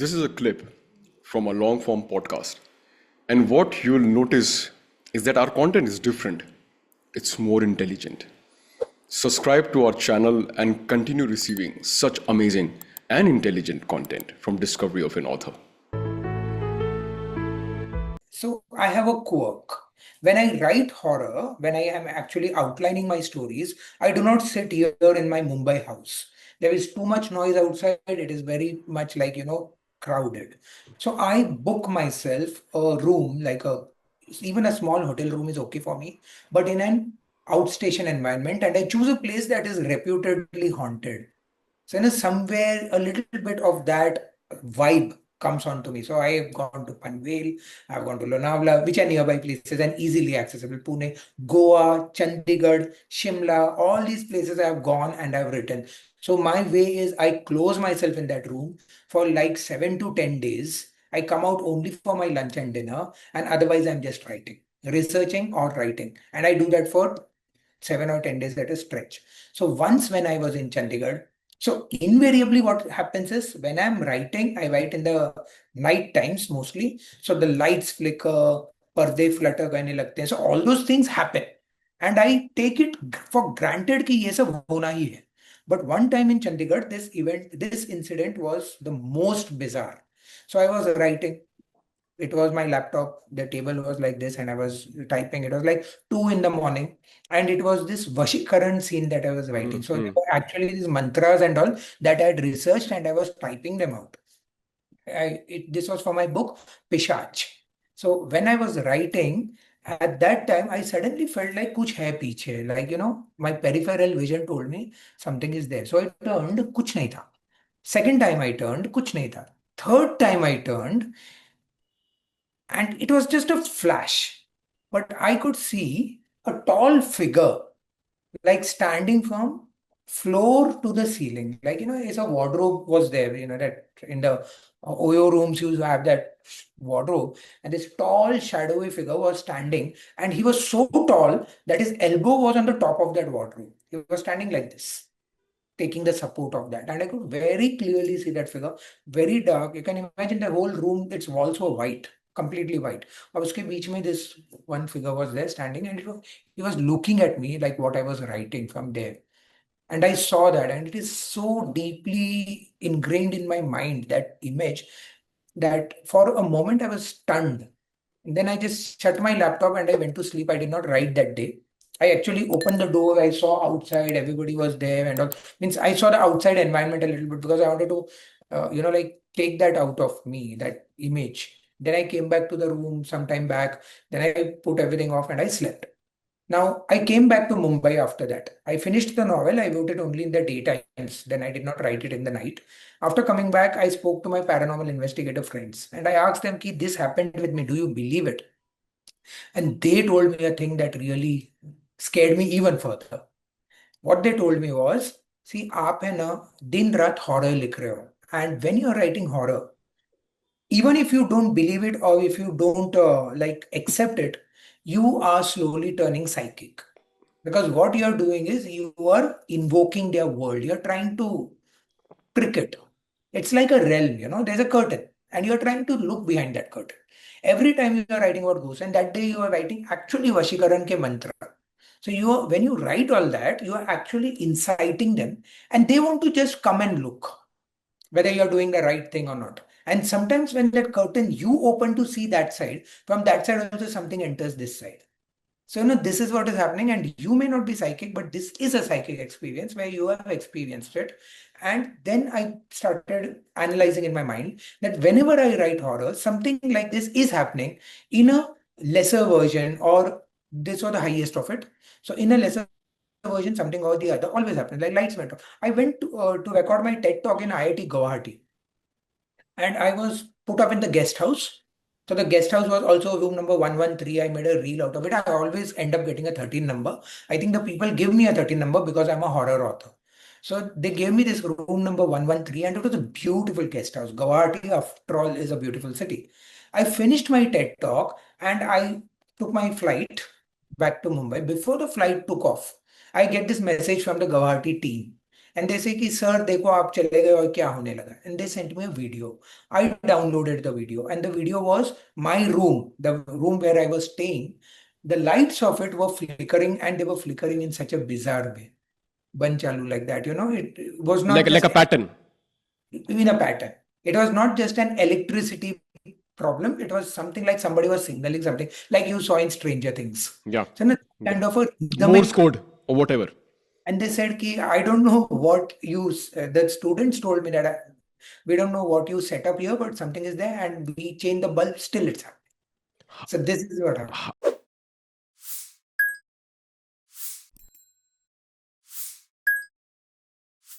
This is a clip from a long form podcast. And what you'll notice is that our content is different, it's more intelligent. Subscribe to our channel and continue receiving such amazing and intelligent content from Discovery of an Author. So I have a quirk. When I write horror, when I am actually outlining my stories, I do not sit here in my Mumbai house. There is too much noise outside. It is very much like, crowded. So I book myself a room, even a small hotel room is okay for me, but in an outstation environment, and I choose a place that is reputedly haunted. So, somewhere a little bit of that vibe comes onto me. So, I have gone to Panvel, I've gone to Lonavala, which are nearby places and easily accessible. Pune, Goa, Chandigarh, Shimla, all these places I have gone and I've written. So, my way is I close myself in that room for like 7 to 10 days. I come out only for my lunch and dinner, and otherwise, I'm just writing, researching or writing. And I do that for 7 or 10 days at a stretch. So once when I was in Chandigarh, so invariably what happens is when I'm writing, I write in the night times mostly. So the lights flicker, पर्दे flutter करने लगते हैं. So all those things happen. And I take it for granted कि ये सब होना ही है. But one time in Chandigarh, this incident was the most bizarre. So I was writing, it was my laptop, the table was like this, and I was typing. It was like 2 in the morning, and it was this vashikaran scene that I was writing. So there Mhm. were actually these mantras and all that I had researched, and I was typing them out. This was for my book Pishach. So when I was writing at that time, I suddenly felt like kuch hai piche, like my peripheral vision told me something is there. So I turned, kuch nahi tha. Second time I turned, kuch nahi tha. Third time I turned, and it was just a flash, but I could see a tall figure like standing from floor to the ceiling. Like, as a wardrobe was there, that in the Oyo rooms you have that wardrobe, and this tall shadowy figure was standing, and he was so tall that his elbow was on the top of that wardrobe. He was standing like this, taking the support of that, and I could very clearly see that figure. Very dark, you can imagine the whole room, its walls were white, completely white. और उसके बीच में this one figure was there standing, and he was looking at me like what I was writing from there. And I saw that, and it is so deeply ingrained in my mind, that image, that for a moment I was stunned. And then I just shut my laptop and I went to sleep. I did not write that day. I actually opened the door. I saw outside, everybody was there, and all. Means I saw the outside environment a little bit because I wanted to, like take that out of me, that image. Then I came back to the room sometime back. Then I put everything off and I slept. Now, I came back to Mumbai after that. I finished the novel. I wrote it only in the daytimes. Then I did not write it in the night. After coming back, I spoke to my paranormal investigator friends and I asked them, Ki, this happened with me. Do you believe it? And they told me a thing that really scared me even further. What they told me was, see, आप है ना दिन रात horror लिख रहे हो. And when you're writing horror, even if you don't believe it or if you don't like accept it, you are slowly turning psychic. Because what you're doing is you are invoking their world. You're trying to trick it. It's like a realm, there's a curtain, and you're trying to look behind that curtain. Every time you are writing about ghosts, and that day you are writing actually Vashikaran ke mantra. So when you write all that, you are actually inciting them, and they want to just come and look whether you're doing the right thing or not. And sometimes when that curtain you open to see that side, from that side also something enters this side. So, this is what is happening, and you may not be psychic, but this is a psychic experience where you have experienced it. And then I started analyzing in my mind that whenever I write horror, something like this is happening in a lesser version, or this was the highest of it. So, in a lesser version, something or the other always happens, like lights went off. I went to record my TED talk in IIT Guwahati, and I was put up in the guest house. So the guest house was also room number 113. I made a reel out of it. I always end up getting a 13 number. I think the people give me a 13 number because I'm a horror author. So they gave me this room number 113, and it was a beautiful guest house. Guwahati, after all, is a beautiful city. I finished my TED talk and I took my flight back to Mumbai. Before the flight took off, I get this message from the Guwahati team. and they say कि sir देखो आप चले गए और क्या होने लगा, and they sent me a video. I downloaded the video, and the video was my room, the room where I was staying. The lights of it were flickering, and they were flickering in such a bizarre way. Ban chalu like that, it was not Like just a pattern. in a pattern. It was not just an electricity problem. It was something like somebody was signaling something, like you saw in Stranger Things. Yeah. So Yeah. kind of a Morse rhythmic. code or whatever. And they said, ki, I don't know what the students told me that we don't know what you set up here, but something is there, and we change the bulb, still it's happening. So this is what happened.